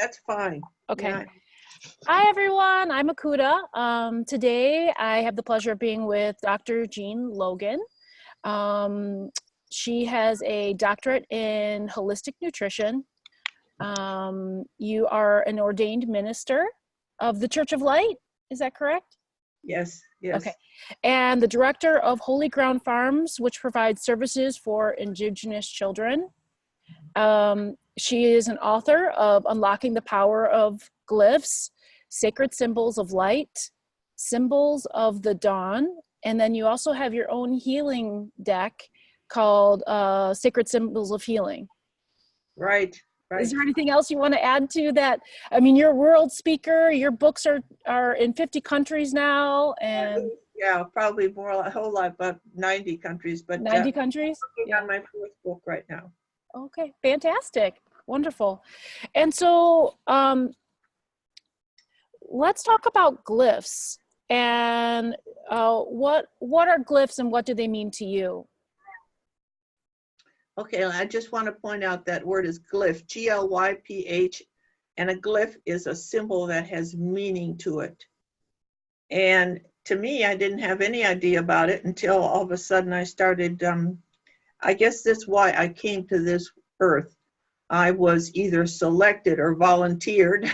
That's fine. Okay. Yeah. Hi, everyone. I'm Akuda. Today, I have the pleasure of being with Dr. Jean Logan. She has a doctorate in holistic nutrition. You are an ordained minister of the Church of Light. Is that correct? Yes, yes. Okay. And the director of Holy Ground Farms, which provides services for Indigenous children. She is an author of Unlocking the Power of Glyphs, Sacred Symbols of Light, Symbols of the Dawn, and then you also have your own healing deck called Sacred Symbols of Healing. Right, right. Is there anything else you want to add to that? I mean, you're a world speaker. Your books are in 50 countries now, and yeah, probably more, a whole lot, about 90 countries. But 90 countries. I'm working on my fourth book right now. Okay, fantastic, wonderful. And so let's talk about glyphs and what are glyphs and what do they mean to you? Okay, I just want to point out that word is glyph, G-L-Y-P-H, and a glyph is a symbol that has meaning to it. And to me, I didn't have any idea about it until all of a sudden I started, I guess that's why I came to this earth. I was either selected or volunteered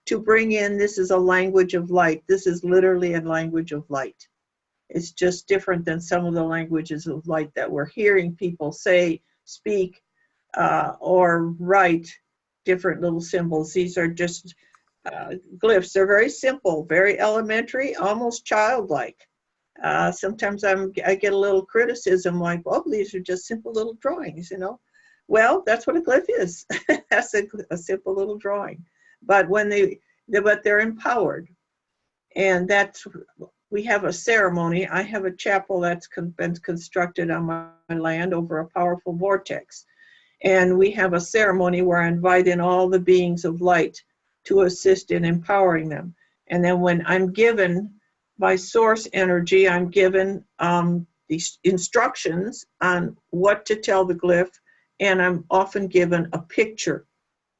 to bring in, this is a language of light. This is literally a language of light. It's just different than some of the languages of light that we're hearing people say, speak, or write different little symbols. These are just glyphs. They're very simple, very elementary, almost childlike. Sometimes I get a little criticism like, oh, these are just simple little drawings, you know. Well, that's what a glyph is. That's a simple little drawing. But when they're empowered. And we have a ceremony. I have a chapel that's been constructed on my land over a powerful vortex. And we have a ceremony where I invite in all the beings of light to assist in empowering them. And then when I'm given by source energy, I'm given these instructions on what to tell the glyph, and I'm often given a picture.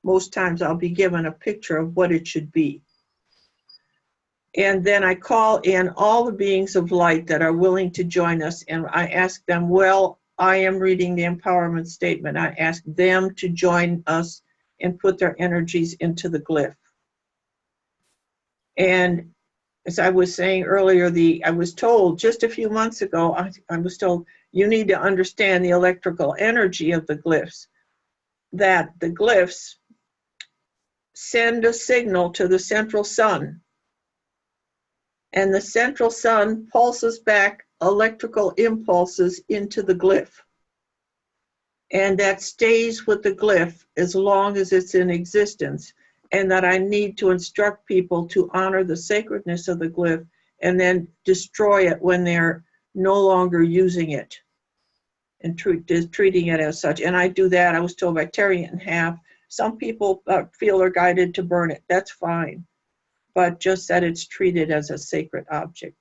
Most times I'll be given a picture of what it should be. And then I call in all the beings of light that are willing to join us, and I ask them, well, I am reading the empowerment statement. I ask them to join us and put their energies into the glyph. And as I was saying earlier, I was told just a few months ago, I was told, you need to understand the electrical energy of the glyphs, that the glyphs send a signal to the central sun. And the central sun pulses back electrical impulses into the glyph. And that stays with the glyph as long as it's in existence. And that I need to instruct people to honor the sacredness of the glyph and then destroy it when they're no longer using it and treating it as such. And I do that. I was told by tearing it in half. Some people feel they're guided to burn it. That's fine. But just that it's treated as a sacred object.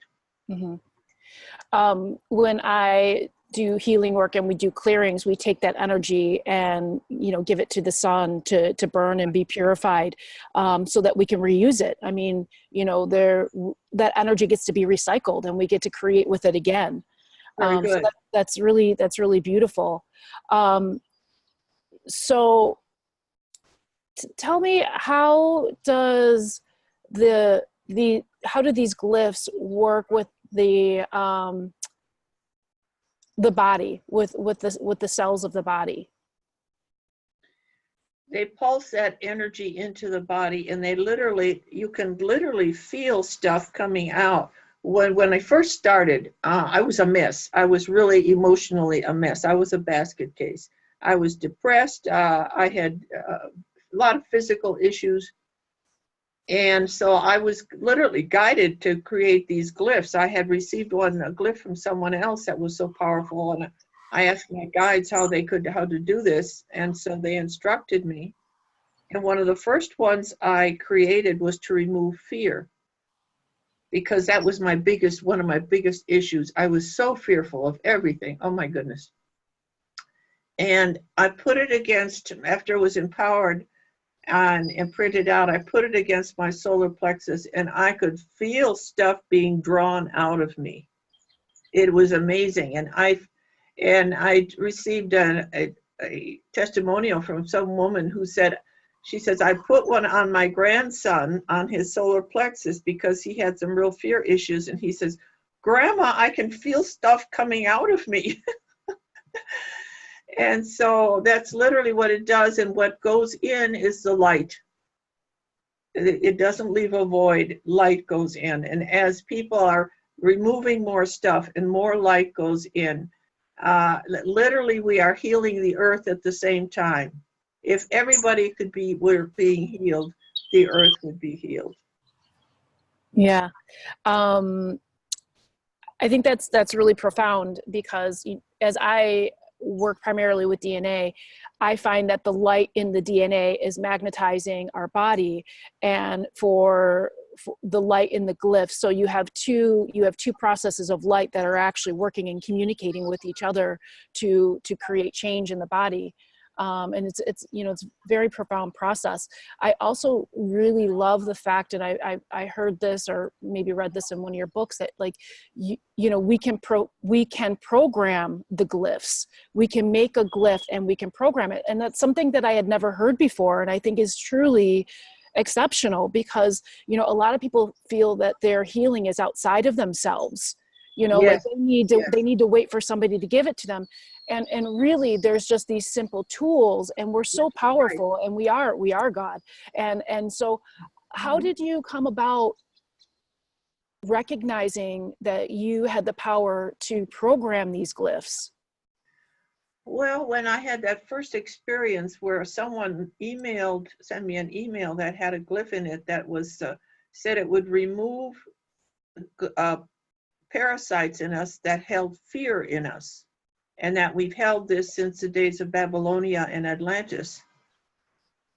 Mm-hmm. When I do healing work and we do clearings, we take that energy and, you know, give it to the sun to burn and be purified, so that we can reuse it. I mean, you know, that energy gets to be recycled and we get to create with it again. Very good. So that's really beautiful. So tell me, how do these glyphs work with the body, with the cells of the body? They pulse that energy into the body, and you can literally feel stuff coming out. When I first started, I was a mess. I was really emotionally a mess. I was a basket case. I was depressed. I had a lot of physical issues. And so I was literally guided to create these glyphs. I had received a glyph from someone else that was so powerful, and I asked my guides how to do this, and so they instructed me. And one of the first ones I created was to remove fear, because that was one of my biggest issues. I was so fearful of everything. Oh my goodness. And I put it against, after it was empowered, and printed out. I put it against my solar plexus, and I could feel stuff being drawn out of me. It was amazing. And I received a testimonial from some woman who said, she says, I put one on my grandson on his solar plexus because he had some real fear issues. And he says, Grandma, I can feel stuff coming out of me. And so that's literally what it does. And what goes in is the light. It doesn't leave a void. Light goes in. And as people are removing more stuff and more light goes in, literally we are healing the earth at the same time. If everybody were being healed, the earth would be healed. Yeah. I think that's really profound, because as I work primarily with DNA, I find that the light in the DNA is magnetizing our body, and for the light in the glyphs. So you have two processes of light that are actually working and communicating with each other to create change in the body. And it's a very profound process. I also really love the fact, and I heard this or maybe read this in one of your books, that like we can program the glyphs. We can make a glyph and we can program it, and that's something that I had never heard before, and I think is truly exceptional, because a lot of people feel that their healing is outside of themselves. Yes. Like they need to wait for somebody to give it to them. And really there's just these simple tools, and we're so powerful, and we are God. And so how did you come about recognizing that you had the power to program these glyphs? Well, when I had that first experience where someone sent me an email that had a glyph in it that was said it would remove parasites in us that held fear in us, and that we've held this since the days of Babylonia and Atlantis.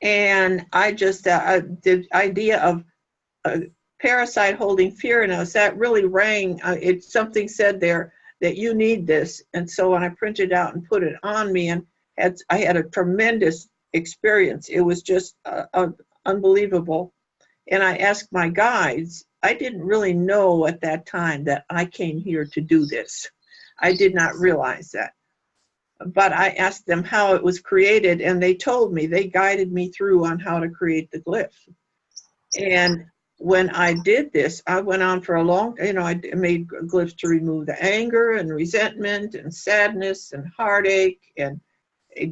And I just, the idea of a parasite holding fear in us, that really rang. Something said there that you need this. And so when I printed out and put it on me, and I had a tremendous experience. It was just unbelievable. And I asked my guides, I didn't really know at that time that I came here to do this. I did not realize that. But I asked them how it was created, and they told me, they guided me through on how to create the glyph. And when I did this, I went on for a long, I made glyphs to remove the anger and resentment and sadness and heartache and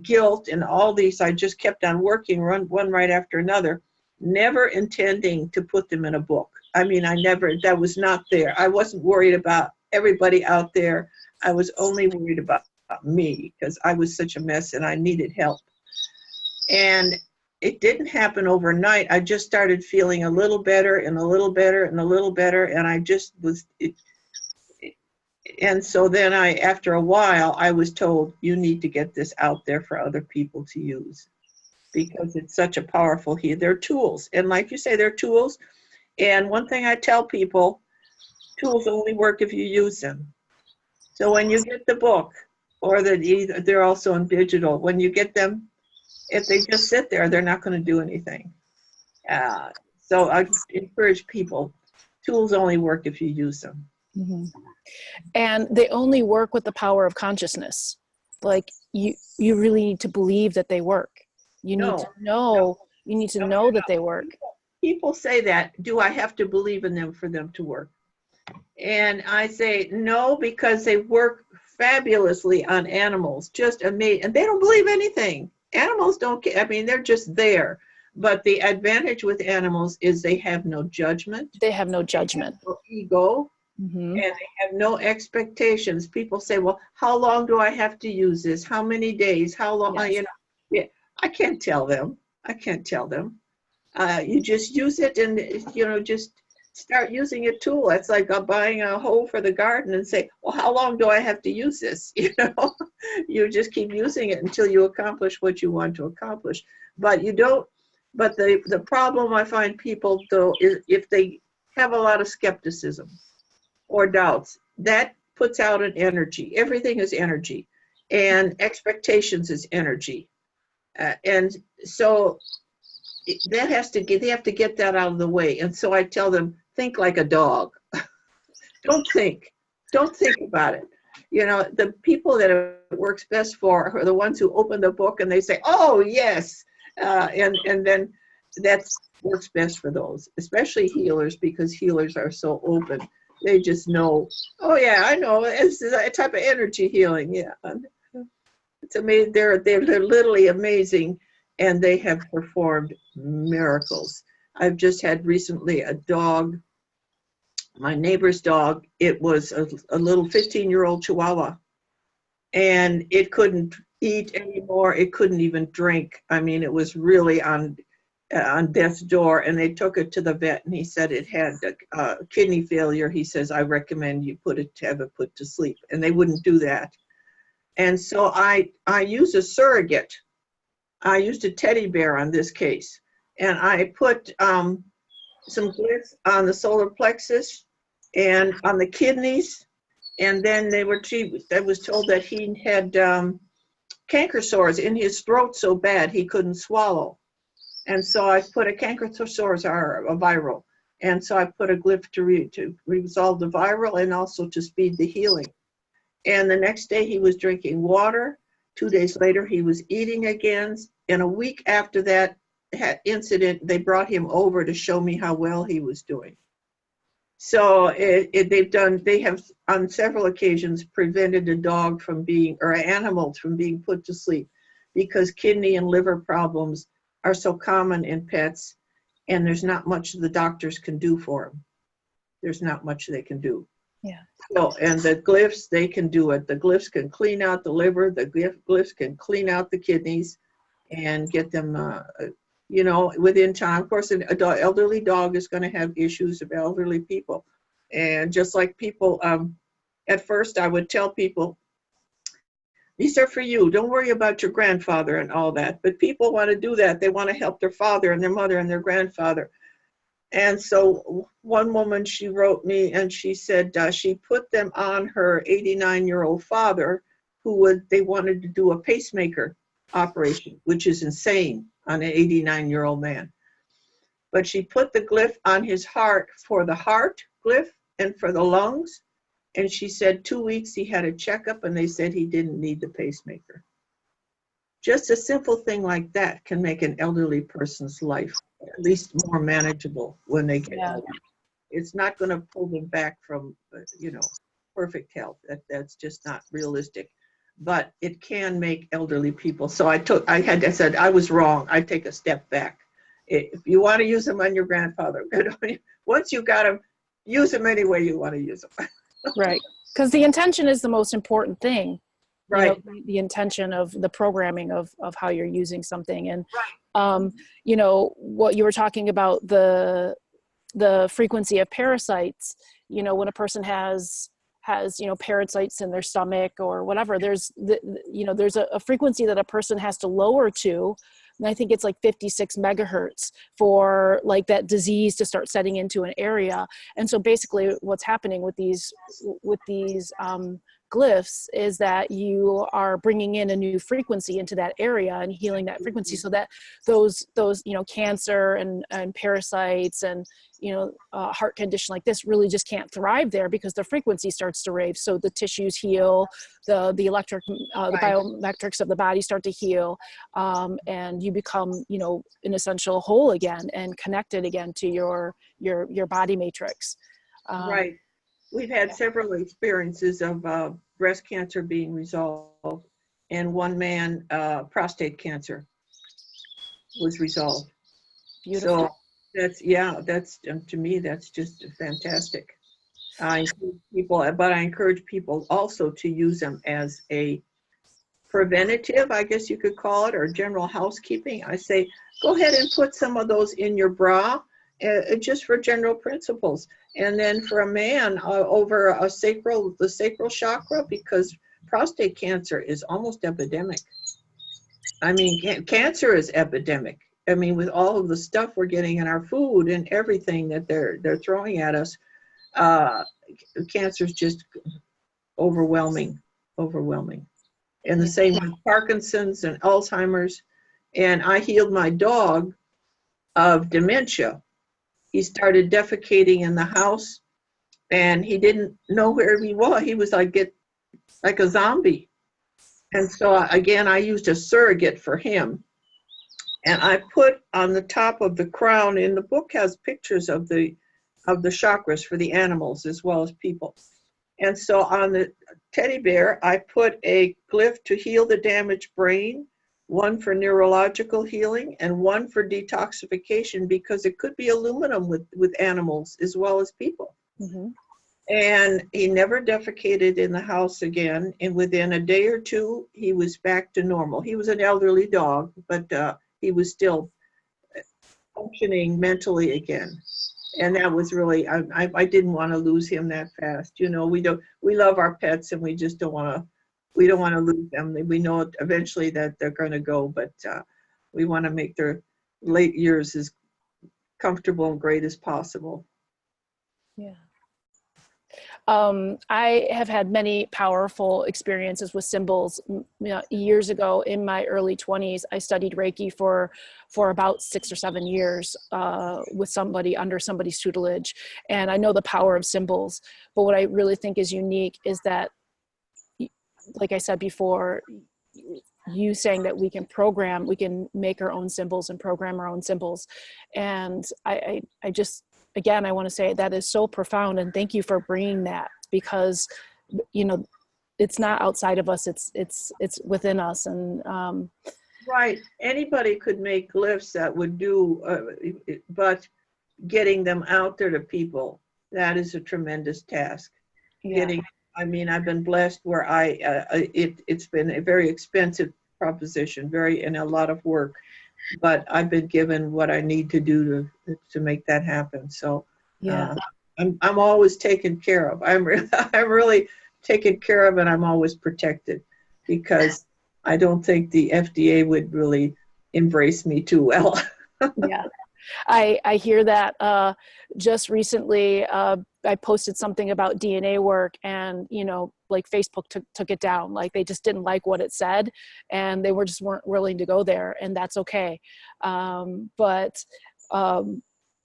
guilt and all these. I just kept on working one right after another, never intending to put them in a book. That was not there. I wasn't worried about everybody out there. I was only worried about me, because I was such a mess and I needed help. And it didn't happen overnight. I just started feeling a little better and a little better and a little better. And I just was, and so then after a while, I was told, you need to get this out there for other people to use, because it's such a powerful they're tools. And like you say, they're tools. And one thing I tell people, tools only work if you use them. So when you get the book, or they're also in digital, when you get them, if they just sit there, they're not going to do anything. So I encourage people, tools only work if you use them. Mm-hmm. And they only work with the power of consciousness. Like you really need to believe that they work. You need to know that they work. People say that, do I have to believe in them for them to work? And I say no, because they work fabulously on animals, just amazing. And they don't believe anything. Animals don't care. They're just there. But the advantage with animals is they have no judgment. They have no judgment. They have no ego. Mm-hmm. And they have no expectations. People say, well, how long do I have to use this? How many days? How long? Yes. I can't tell them. You just use it, and, just start using a tool. It's like buying a hoe for the garden and say, well, how long do I have to use this? You just keep using it until you accomplish what you want to accomplish. But the problem I find people, though, is if they have a lot of skepticism or doubts, that puts out an energy. Everything is energy, and expectations is energy. And so that has to get, they have to get that out of the way. And so I tell them, think like a dog. Don't think about it. You know, the people that it works best for are the ones who open the book and they say, oh yes. And then that works best for those, especially healers, because healers are so open. They just know, oh yeah, I know, it's a type of energy healing. Yeah. It's amazing. They're literally amazing, and they have performed miracles. I've just had recently a dog, my neighbor's dog. It was a little 15-year-old Chihuahua, and it couldn't eat anymore. It couldn't even drink. I mean, it was really on death's door, and they took it to the vet, and he said it had kidney failure. He says, I recommend you have it put to sleep, and they wouldn't do that. And so I use a surrogate. I used a teddy bear on this case, and I put some glyphs on the solar plexus and on the kidneys, and then I was told that he had canker sores in his throat so bad he couldn't swallow. And so I put canker sores are a viral, and so I put a glyph to resolve the viral and also to speed the healing. And the next day he was drinking water. 2 days later he was eating again. And a week after that incident, they brought him over to show me how well he was doing. So they have on several occasions prevented a dog from being, or animals from being put to sleep, because kidney and liver problems are so common in pets, and there's not much the doctors can do for them. There's not much they can do. Yeah. So, and the glyphs, they can do it. The glyphs can clean out the liver. The glyphs can clean out the kidneys and get them, you know, within time. Of course, an elderly dog is going to have issues of elderly people. And just like people, at first I would tell people, these are for you. Don't worry about your grandfather and all that. But people want to do that. They want to help their father and their mother and their grandfather. And so one woman, she wrote me and she said she put them on her 89-year-old father, they wanted to do a pacemaker operation, which is insane on an 89-year-old man. But she put the glyph on his heart for the heart glyph and for the lungs. And she said 2 weeks he had a checkup and they said he didn't need the pacemaker. Just a simple thing like that can make an elderly person's life at least more manageable when they get older. It's not going to pull them back from, you know, perfect health. That's just not realistic. But it can make elderly people. So I said I was wrong. I take a step back. If you want to use them on your grandfather, once you got them, use them any way you want to use them. Right. Because the intention is the most important thing. Right. You know, the intention of the programming of how you're using something. And, you know, what you were talking about, the frequency of parasites, you know, when a person has, you know, parasites in their stomach or whatever, there's a frequency that a person has to lower to. And I think it's like 56 megahertz for like that disease to start setting into an area. And so basically what's happening with these glyphs is that you are bringing in a new frequency into that area and healing that frequency, so that those you know, cancer and parasites and, you know, heart condition like this really just can't thrive there, because the frequency starts to rave. So the tissues heal, the biometrics of the body start to heal, and you become, you know, an essential whole again and connected again to your body matrix. Right. We've had several experiences of breast cancer being resolved, and one man, prostate cancer was resolved. Beautiful. So that's to me, that's just fantastic. I encourage people also to use them as a preventative, I guess you could call it, or general housekeeping. I say, go ahead and put some of those in your bra, just for general principles. And then for a man, over the sacral chakra, because prostate cancer is almost epidemic. I mean, cancer is epidemic. I mean, with all of the stuff we're getting in our food and everything that they're throwing at us, cancer is just overwhelming. And the same with Parkinson's and Alzheimer's. And I healed my dog of dementia. He started defecating in the house, and he didn't know where he was. He was like a zombie. And so again, I used a surrogate for him. And I put on the top of the crown, and the book has pictures of the chakras for the animals as well as people. And so on the teddy bear, I put a glyph to heal the damaged brain, one for neurological healing, and one for detoxification, because it could be aluminum with animals as well as people. Mm-hmm. And he never defecated in the house again. And within a day or two, he was back to normal. He was an elderly dog, but he was still functioning mentally again. And that was really, I didn't want to lose him that fast. You know, we love our pets, and we just don't want to lose them. We know eventually that they're going to go, but we want to make their late years as comfortable and great as possible. Yeah. I have had many powerful experiences with symbols. Years ago, in my early 20s, I studied Reiki for about 6 or 7 years with somebody under somebody's tutelage. And I know the power of symbols. But what I really think is unique is that, like I said before, you saying that we can make our own symbols and program our own symbols. And I just, again, I want to say that is so profound, and thank you for bringing that, because, you know, it's not outside of us, it's within us. And right, anybody could make glyphs that would do, but getting them out there to people, that is a tremendous task. yeah. I've been blessed where it's been a very expensive proposition, and a lot of work, but I've been given what I need to do to make that happen. So Yeah. I'm always taken care of. I'm really taken care of, and I'm always protected, because I don't think the FDA would really embrace me too well. Yeah. I hear that. Just recently, I posted something about DNA work, and, you know, like Facebook took it down. Like, they just didn't like what it said, and they weren't willing to go there, and that's okay.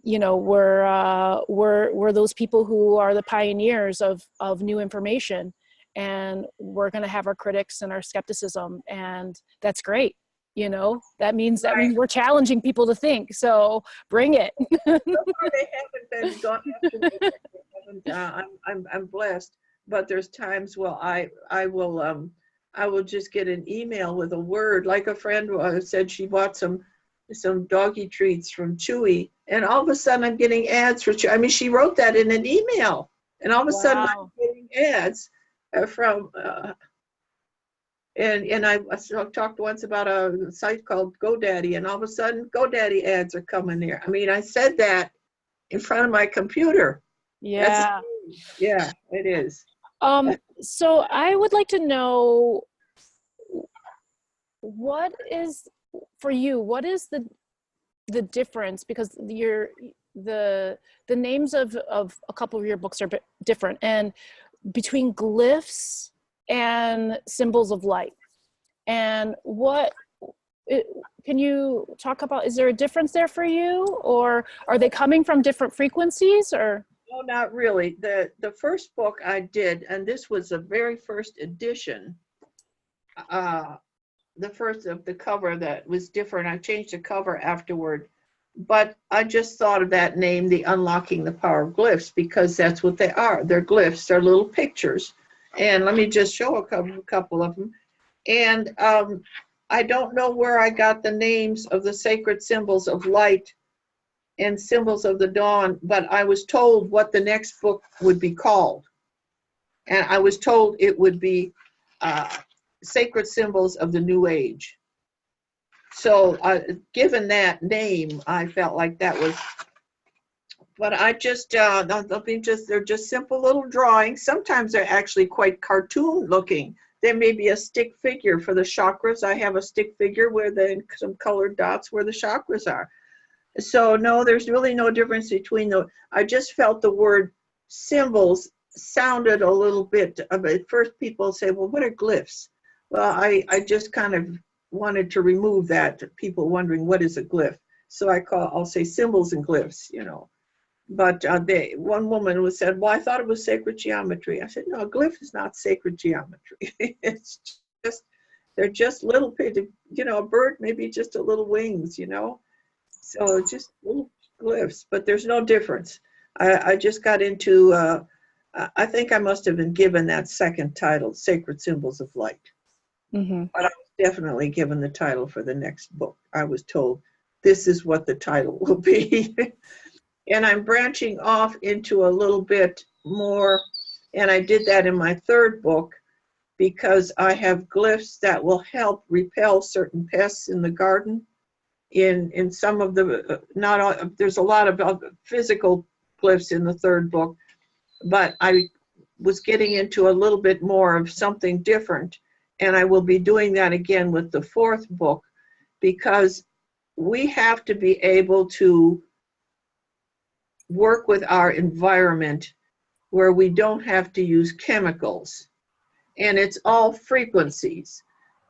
You know, we're those people who are the pioneers of new information, and we're going to have our critics and our skepticism, and that's great. You know, that means we're challenging people to think. So bring it. So far, they haven't been gone after me. I'm blessed, but there's times I will just get an email with a word, like a friend said she bought some doggy treats from Chewy, and all of a sudden I'm getting ads for Chewy. I mean, she wrote that in an email, and all of a sudden I'm getting ads from. And I talked once about a site called GoDaddy, and all of a sudden GoDaddy ads are coming there. I mean, I said that in front of my computer. Yeah. Yeah, it is. So I would like to know, what is the difference, because the names of a couple of your books are different, and between glyphs and symbols of light, and can you talk about, is there a difference there for you, or are they coming from different frequencies, or? No, not really. The first book I did, and this was the very first edition, the first of the cover that was different. I changed the cover afterward, but I just thought of that name, the Unlocking the Power of Glyphs, because that's what they are. They're glyphs, they're little pictures. And let me just show a couple of them. And I don't know where I got the names of the sacred symbols of light and symbols of the dawn, but I was told what the next book would be called. And I was told it would be Sacred Symbols of the New Age. So given that name, I felt like that was, but I just, they're just simple little drawings. Sometimes they're actually quite cartoon looking. There may be a stick figure for the chakras. I have a stick figure where some colored dots where the chakras are. So no, there's really no difference between I just felt the word symbols sounded a little bit, at first people say, well, what are glyphs? Well, I just kind of wanted to remove that, people wondering what is a glyph. So I'll say symbols and glyphs, you know. But one woman who said, well, I thought it was sacred geometry. I said, no, a glyph is not sacred geometry. It's just, they're just little, you know, a bird maybe just a little wings, you know. So just little glyphs, but there's no difference. I just got into, I think I must have been given that second title, Sacred Symbols of Light. Mm-hmm. But I was definitely given the title for the next book. I was told, this is what the title will be. And I'm branching off into a little bit more, and I did that in my third book because I have glyphs that will help repel certain pests in the garden. In some of the, not all, there's a lot of physical glyphs in the third book, but I was getting into a little bit more of something different, and I will be doing that again with the fourth book, because we have to be able to work with our environment where we don't have to use chemicals, and it's all frequencies.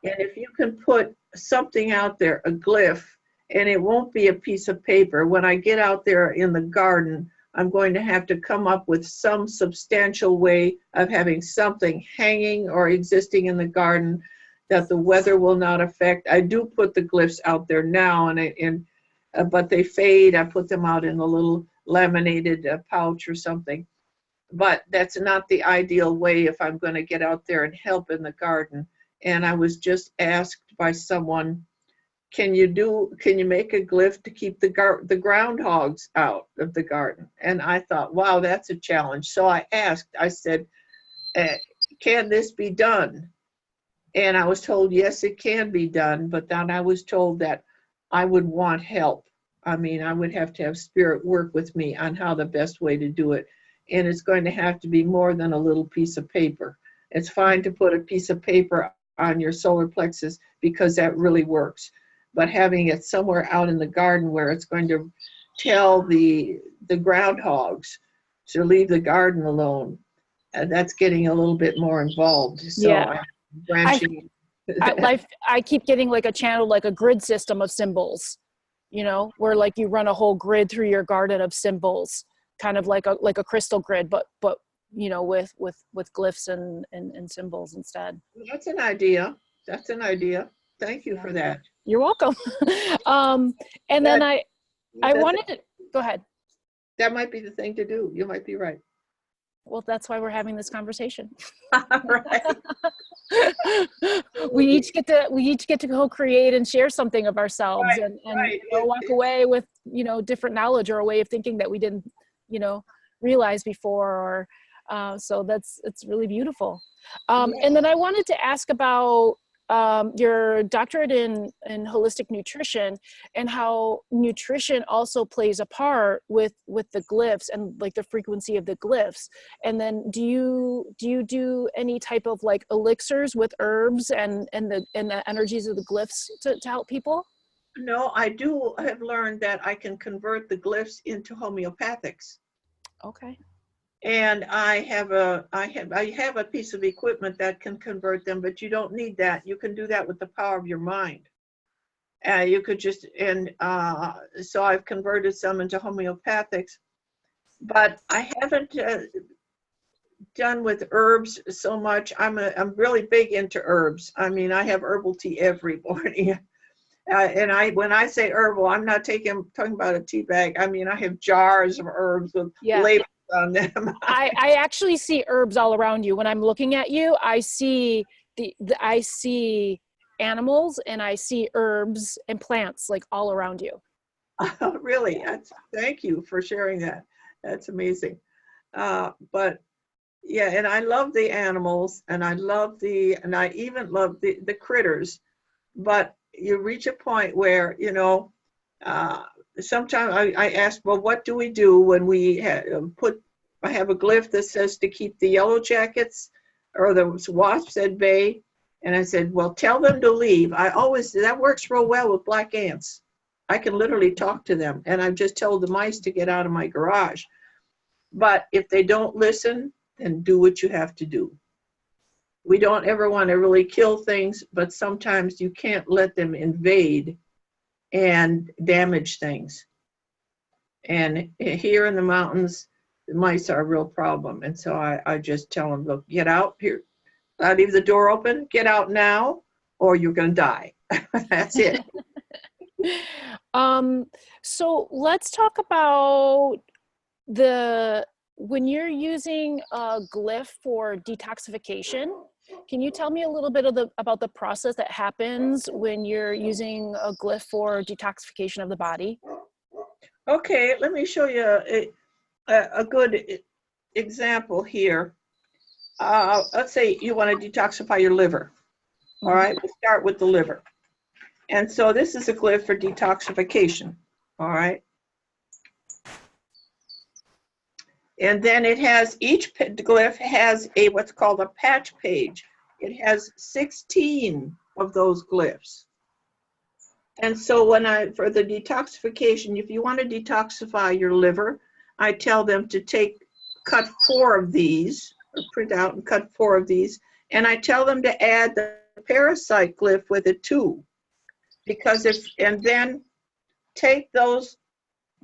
And if you can put something out there, a glyph, and it won't be a piece of paper. When I get out there in the garden, I'm going to have to come up with some substantial way of having something hanging or existing in the garden that the weather will not affect. I do put the glyphs out there now, but they fade. I put them out in a little laminated pouch or something. But that's not the ideal way if I'm going to get out there and help in the garden. And I was just asked by someone, can you make a glyph to keep the groundhogs out of the garden? And I thought, wow, that's a challenge. So I asked, I said, can this be done? And I was told, yes, it can be done. But then I was told that I would want help. I mean, I would have to have spirit work with me on how the best way to do it. And it's going to have to be more than a little piece of paper. It's fine to put a piece of paper on your solar plexus because that really works. But having it somewhere out in the garden where it's going to tell the groundhogs to leave the garden alone, that's getting a little bit more involved. So Yeah. I'm branching. I keep getting like a channel, like a grid system of symbols, you know, where like you run a whole grid through your garden of symbols, kind of like a crystal grid, but you know, with glyphs and symbols instead. That's an idea. That's an idea. Thank you for that. You're welcome. And then I wanted to go ahead. That might be the thing to do. You might be right. Well, that's why we're having this conversation. Right. we each get to co-create and share something of ourselves, right, and right. You know, walk away with, you know, different knowledge or a way of thinking that we didn't, you know, realize before. Or so it's really beautiful. And then I wanted to ask about your doctorate in holistic nutrition, and how nutrition also plays a part with the glyphs and like the frequency of the glyphs. And then do you do any type of like elixirs with herbs and the energies of the glyphs to help people? No, I have learned that I can convert the glyphs into homeopathics. Okay. And I have a piece of equipment that can convert them, but you don't need that. You can do that with the power of your mind. You could just, so I've converted some into homeopathics, but I haven't done with herbs so much. I'm really big into herbs. I mean, I have herbal tea every morning. And when I say herbal, I'm not talking about a tea bag. I mean, I have jars of herbs with labels on them. I actually see herbs all around you. When I'm looking at you, I see I see animals, and I see herbs and plants like all around you. Really? Thank you for sharing that. That's amazing. But yeah, and I love the animals, and I even love the critters. But you reach a point where, you know, sometimes I ask, well, what do we do when we I have a glyph that says to keep the yellow jackets or the wasps at bay. And I said, well, tell them to leave. That works real well with black ants. I can literally talk to them. And I've just told the mice to get out of my garage. But if they don't listen, then do what you have to do. We don't ever want to really kill things, but sometimes you can't let them invade and damage things. And here in the mountains, the mice are a real problem. And so I just tell them, look, get out here. I leave the door open, get out now, or you're going to die. That's it. So let's talk about when you're using a glyph for detoxification. Can you tell me a little bit about the process that happens when you're using a glyph for detoxification of the body? Okay, let me show you a good example here. Let's say you want to detoxify your liver. All right, we'll start with the liver. And so this is a glyph for detoxification. All right. And then it has, each glyph has what's called a patch page. It has 16 of those glyphs. And so for the detoxification, if you want to detoxify your liver, I tell them to cut 4 of these, or print out and cut 4 of these. And I tell them to add the parasite glyph with it too. And then take those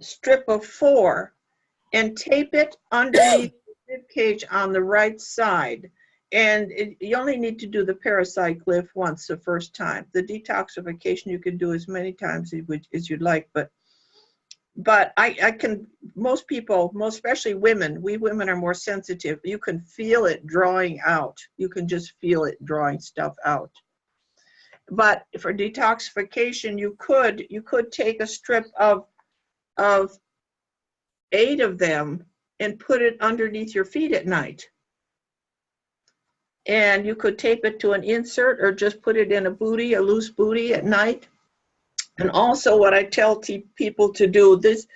strip of 4 and tape it underneath the rib cage on the right side. And you only need to do the parasite glyph once the first time. The detoxification you can do as many times as you'd like, but most people, especially women, we women are more sensitive. You can feel it drawing out. You can just feel it drawing stuff out. But for detoxification, you could take a strip of 8 of them and put it underneath your feet at night. And you could tape it to an insert or just put it in a loose booty at night. And also what I tell people to do, this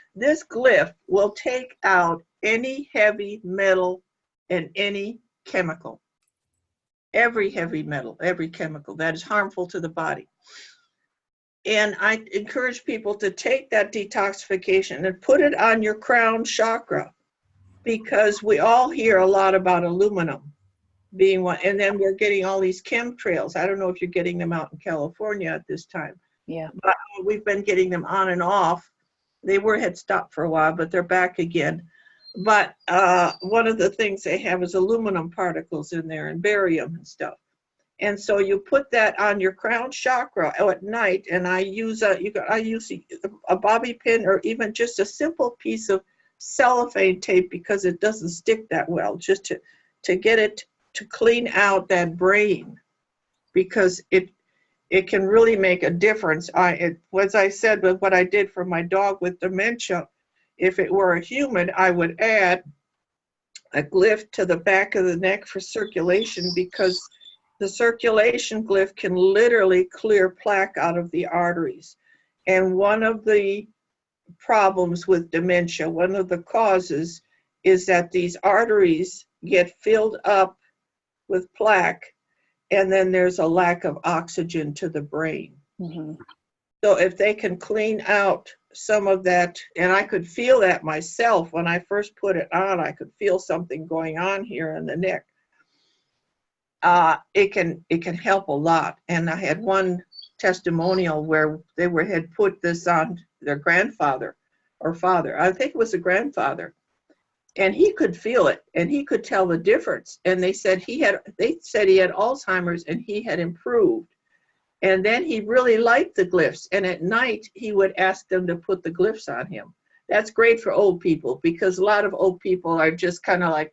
glyph will take out any heavy metal and any chemical. Every heavy metal, every chemical that is harmful to the body. And I encourage people to take that detoxification and put it on your crown chakra, because we all hear a lot about aluminum being one, and then we're getting all these chemtrails. I don't know if you're getting them out in California at this time. Yeah. But we've been getting them on and off. They had stopped for a while, but they're back again. But one of the things they have is aluminum particles in there and barium and stuff. And so you put that on your crown chakra at night, and I use a bobby pin or even just a simple piece of cellophane tape, because it doesn't stick that well, just to get it to clean out that brain, because it can really make a difference. As I said, with what I did for my dog with dementia, if it were a human, I would add a glyph to the back of the neck for circulation, because the circulation glyph can literally clear plaque out of the arteries. And one of the problems with dementia, one of the causes, is that these arteries get filled up with plaque, and then there's a lack of oxygen to the brain. Mm-hmm. So if they can clean out some of that, and I could feel that myself when I first put it on, I could feel something going on here in the neck. It can help a lot. And I had one testimonial where they had put this on their grandfather or father. I think it was a grandfather. And he could feel it, and he could tell the difference. And they said he had Alzheimer's, and he had improved. And then he really liked the glyphs. And at night, he would ask them to put the glyphs on him. That's great for old people, because a lot of old people are just kind of like,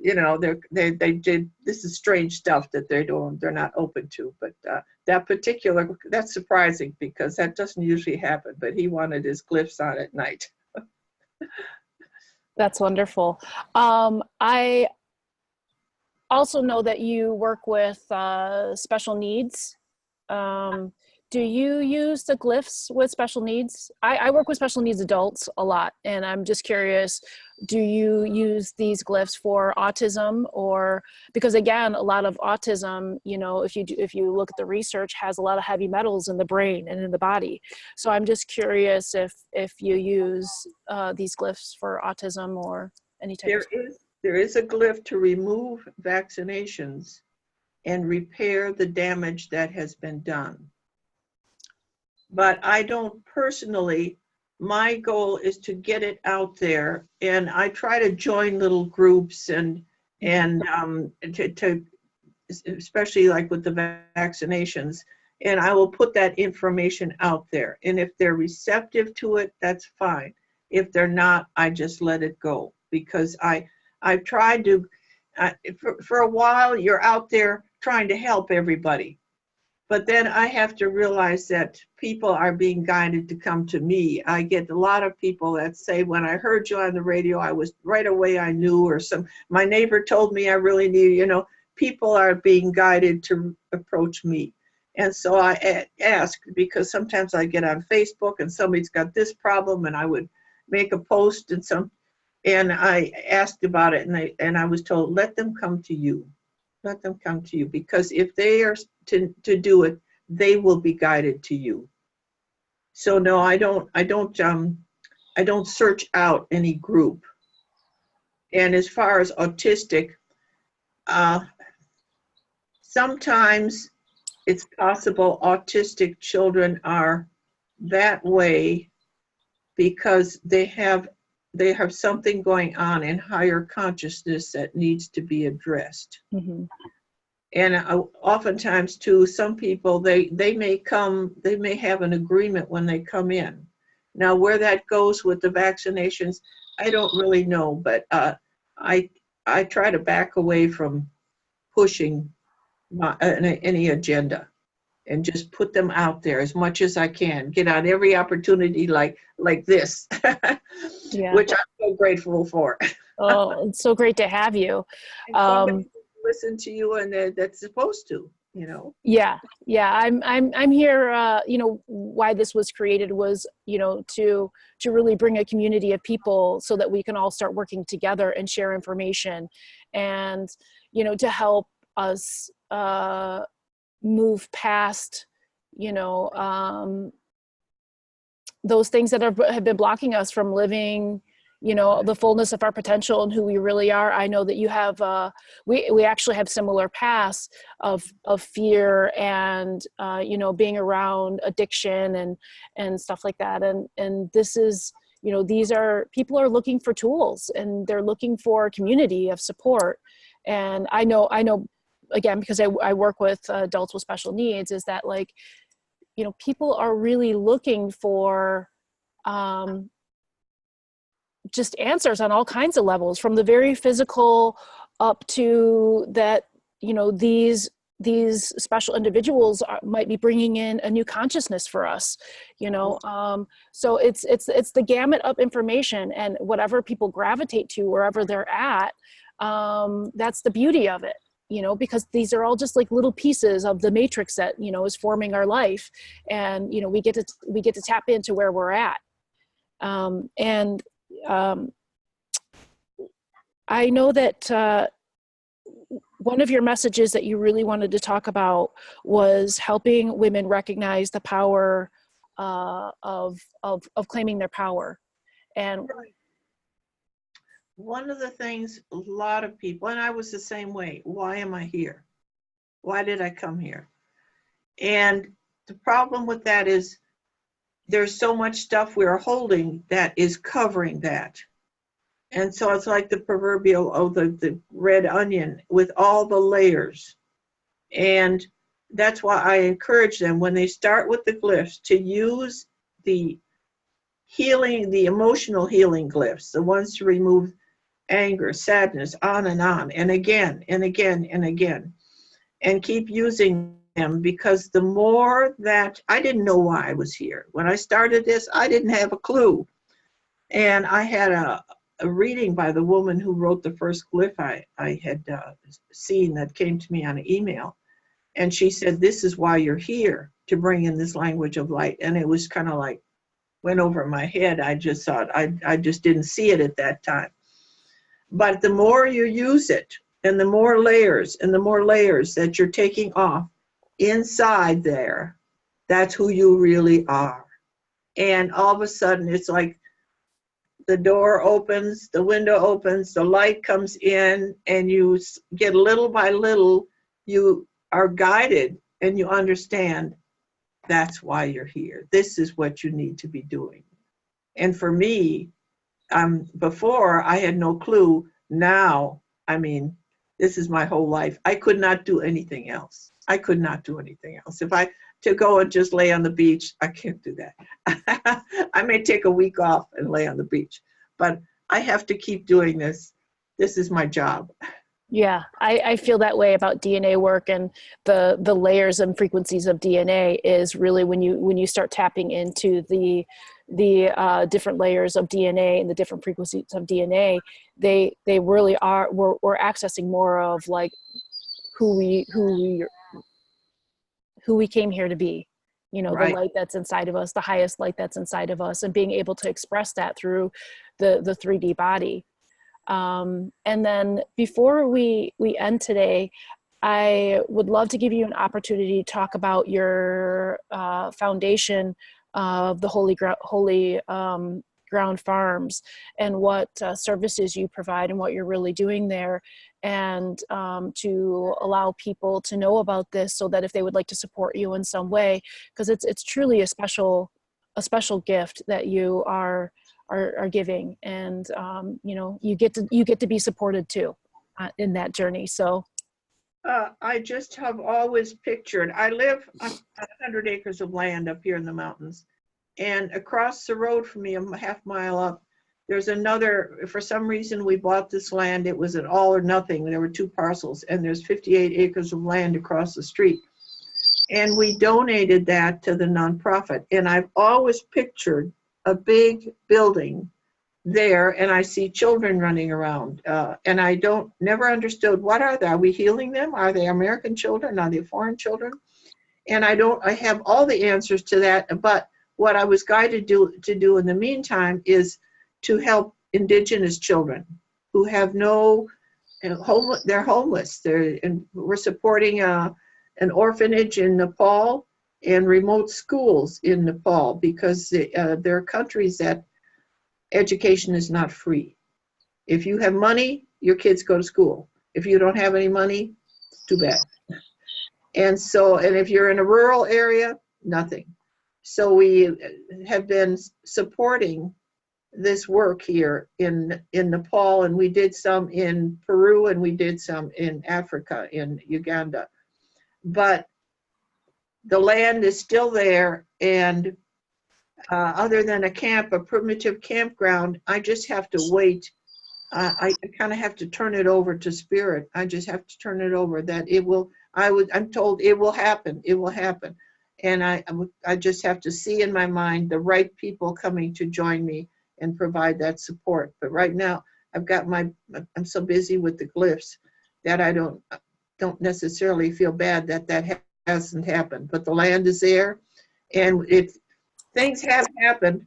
this is strange stuff that they're not open to. But that's surprising, because that doesn't usually happen. But he wanted his glyphs on at night. That's wonderful. I also know that you work with special needs. Do you use the glyphs with special needs? I work with special needs adults a lot, and I'm just curious, do you use these glyphs for autism? Or because again, a lot of autism, if you look at the research, has a lot of heavy metals in the brain and in the body. So I'm just curious if you use these glyphs for autism or any type of. There is a glyph to remove vaccinations and repair the damage that has been done. but I don't personally. My goal is to get it out there, and I try to join little groups and to especially like with the vaccinations, and I will put that information out there. And if they're receptive to it, that's fine. If they're not, I just let it go, because I've tried to, for a while, you're out there trying to help everybody. But then I have to realize that people are being guided to come to me. I get a lot of people that say, when I heard you on the radio, I was right away, I knew, or my neighbor told me I really need, people are being guided to approach me. And so I ask, because sometimes I get on Facebook and somebody's got this problem, and I would make a post and I asked about it, and I was told, let them come to you. Let them come to you, because if they are to do it, they will be guided to you. So no, I don't search out any group. And as far as autistic, sometimes it's possible autistic children are that way because they have something going on in higher consciousness that needs to be addressed. Mm-hmm. And oftentimes too, some people, they may have an agreement when they come in. Now, where that goes with the vaccinations, I don't really know, but I try to back away from pushing any agenda, and just put them out there as much as I can. Get on every opportunity like this, yeah. Which I'm so grateful for. Oh, it's so great to have you. Listen to you, and that's supposed to, Yeah. I'm here. Why this was created was, to really bring a community of people so that we can all start working together and share information, and to help us move past, those things that have been blocking us from living, the fullness of our potential and who we really are. I know that you have, we actually have similar paths of fear and, being around addiction and stuff like that. And this is, people are looking for tools, and they're looking for a community of support. And I know, again, because I work with adults with special needs, is that people are really looking for just answers on all kinds of levels, from the very physical up to that, these special individuals might be bringing in a new consciousness for us, so it's the gamut of information, and whatever people gravitate to, wherever they're at, that's the beauty of it. Because these are all just like little pieces of the matrix that, is forming our life. And, we get to tap into where we're at. I know that one of your messages that you really wanted to talk about was helping women recognize the power of claiming their power. And one of the things a lot of people, and I was the same way, why am I here? Why did I come here? And the problem with that is there's so much stuff we're holding that is covering that. And so it's like the proverbial, the red onion with all the layers. And that's why I encourage them, when they start with the glyphs, to use the healing, the emotional healing glyphs, the ones to remove anger, sadness, on, and again, and again, and again, and keep using them. Because the more that, I didn't know why I was here. When I started this, I didn't have a clue. And I had a reading by the woman who wrote the first glyph I had seen, that came to me on an email. And she said, this is why you're here, to bring in this language of light. And it was kind of like, went over my head. I just thought, I just didn't see it at that time. But the more you use it, and the more layers that you're taking off inside there, that's who you really are. And all of a sudden, it's like the door opens, the window opens, the light comes in, and you get little by little, you are guided, and you understand that's why you're here. This is what you need to be doing. And for me, before I had no clue. Now, I mean, this is my whole life. I could not do anything else. I could not do anything else. If I to go and just lay on the beach, I can't do that. I may take a week off and lay on the beach, but I have to keep doing this. This is my job. Yeah, I feel that way about DNA work, and the layers and frequencies of DNA is really when you start tapping into the different layers of DNA and the different frequencies of DNA, they really are, we're accessing more of like who we came here to be, you know, the Right. light that's inside of us, the highest light that's inside of us, and being able to express that through the 3D body. And then before we end today, I would love to give you an opportunity to talk about your foundation of the Holy Ground Farms, and what services you provide and what you're really doing there, and to allow people to know about this so that if they would like to support you in some way, because it's truly a special gift that you are giving, and you know, you get to be supported too in that journey. So I just have always pictured, I live on 100 acres of land up here in the mountains, and across the road from me, a half mile up, there's another, for some reason we bought this land. It was an all or nothing. There were two parcels, and there's 58 acres of land across the street. And we donated that to the nonprofit. And I've always pictured a big building there, and I see children running around. And I never understood, what are they? Are we healing them? Are they American children? Are they foreign children? And I have all the answers to that. But what I was guided to do in the meantime is to help indigenous children who have no home. They're homeless. And we're supporting an orphanage in Nepal and remote schools in Nepal, because there are countries that education is not free. If you have money, your kids go to school. If you don't have any money, too bad. And if you're in a rural area, nothing. So we have been supporting this work here in Nepal, and we did some in Peru, and we did some in Africa, in Uganda. But the land is still there, and other than a primitive campground, I just have to wait. I kind of have to turn it over to spirit. I just have to turn it over, that it will, I'm told it will happen. It will happen. And I just have to see in my mind the right people coming to join me and provide that support. But right now, I'm so busy with the glyphs that I don't necessarily feel bad that hasn't happened. But the land is there, and things have happened.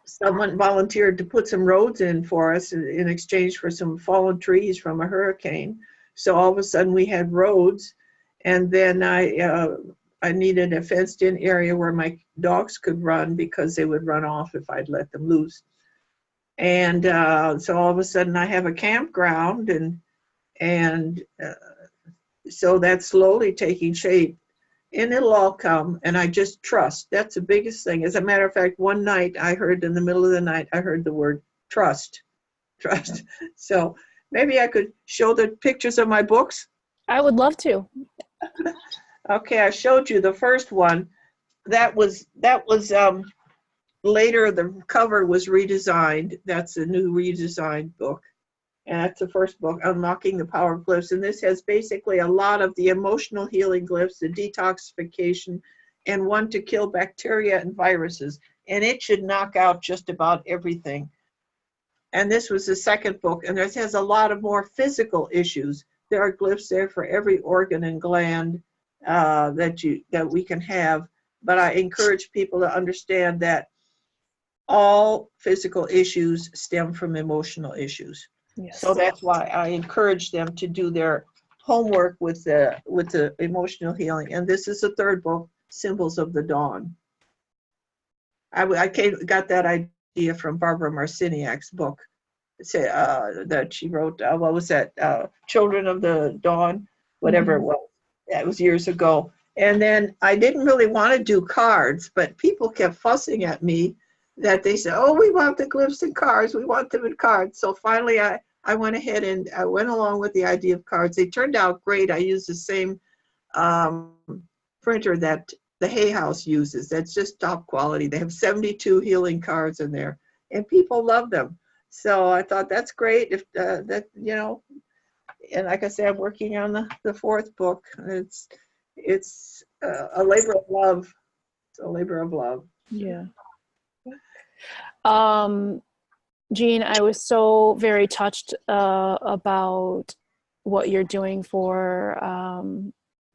Someone volunteered to put some roads in for us in exchange for some fallen trees from a hurricane. So all of a sudden we had roads, and then I needed a fenced-in area where my dogs could run, because they would run off if I'd let them loose. And so all of a sudden I have a campground, and so that's slowly taking shape, and it'll all come. And I just trust. That's the biggest thing. As a matter of fact, one night in the middle of the night, I heard the word trust. So maybe I could show the pictures of my books. I would love to. Okay, I showed you the first one. That was later. The cover was redesigned. That's a new redesigned book. And that's the first book, Unlocking the Power of Glyphs. And this has basically a lot of the emotional healing glyphs, the detoxification, and one to kill bacteria and viruses. And it should knock out just about everything. And this was the second book. And this has a lot of more physical issues. There are glyphs there for every organ and gland that we can have. But I encourage people to understand that all physical issues stem from emotional issues. Yes. So that's why I encourage them to do their homework with the emotional healing. And this is the third book, Symbols of the Dawn. I got that idea from Barbara Marciniak's book that she wrote. What was that? Children of the Dawn, whatever it was. That was years ago. And then I didn't really want to do cards, but people kept fussing at me that they said, oh, we want the glyphs in cards. We want them in cards. So finally, I went ahead and I went along with the idea of cards. They turned out great. I used the same um, printer that the Hay House uses. That's just top quality. They have 72 healing cards in there, and people love them. So I thought that's great. If that, you know, and like I said, I'm working on the fourth book. It's a labor of love. It's a labor of love. Yeah. Jean, I was so very touched about what you're doing for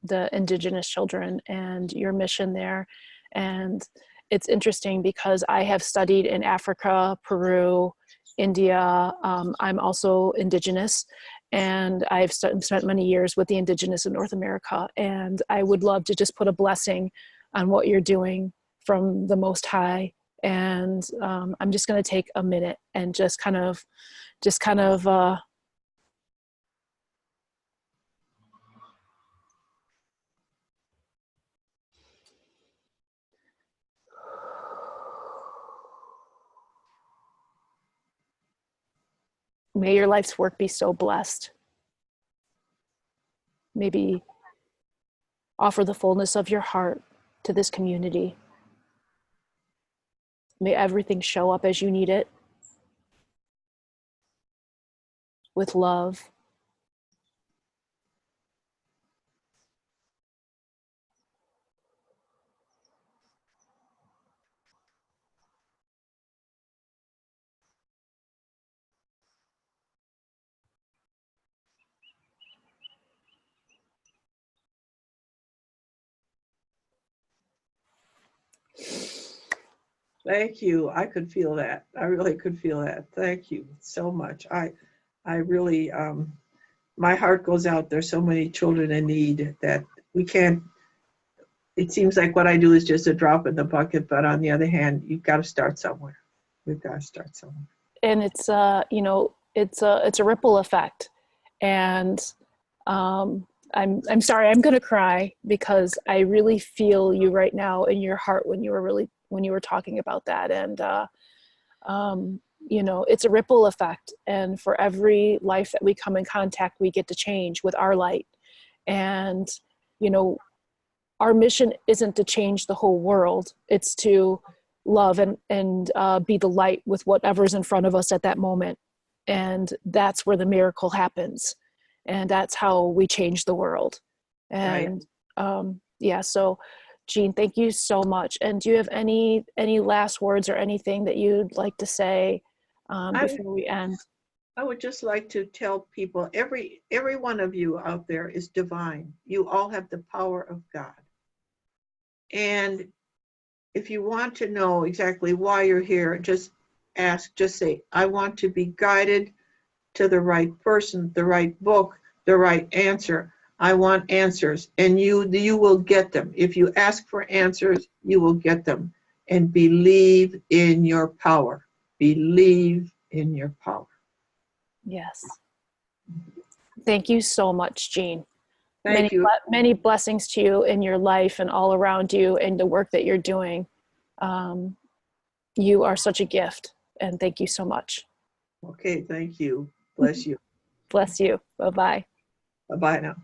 the Indigenous children and your mission there. And it's interesting because I have studied in Africa, Peru, India. I'm also Indigenous, and I've spent many years with the Indigenous in North America. And I would love to just put a blessing on what you're doing from the Most High. And I'm just going to take a minute and just kind of may your life's work be so blessed. Maybe offer the fullness of your heart to this community. May everything show up as you need it, with love. Thank you. I could feel that. I really could feel that. Thank you so much. I really, my heart goes out. There's so many children in need that we can't, it seems like what I do is just a drop in the bucket, but on the other hand, you've got to start somewhere. We've got to start somewhere. And it's you know, it's a ripple effect. And I'm sorry, I'm gonna cry because I really feel you right now in your heart when you were talking about that. And you know, it's a ripple effect, and for every life that we come in contact, we get to change with our light. And you know, our mission isn't to change the whole world, it's to love and be the light with whatever's in front of us at that moment. And that's where the miracle happens, and that's how we change the world. And yeah, so Jean, thank you so much. And do you have any last words or anything that you'd like to say before we end? I would just like to tell people, every one of you out there is divine. You all have the power of God. And if you want to know exactly why you're here, just say, I want to be guided to the right person, the right book, the right answer. I want answers, and you will get them. If you ask for answers, you will get them. And believe in your power. Believe in your power. Yes. Thank you so much, Jean. Thank you. Many blessings to you in your life and all around you and the work that you're doing. You are such a gift, and thank you so much. Okay, thank you. Bless you. Bless you. Bye-bye. Bye-bye now.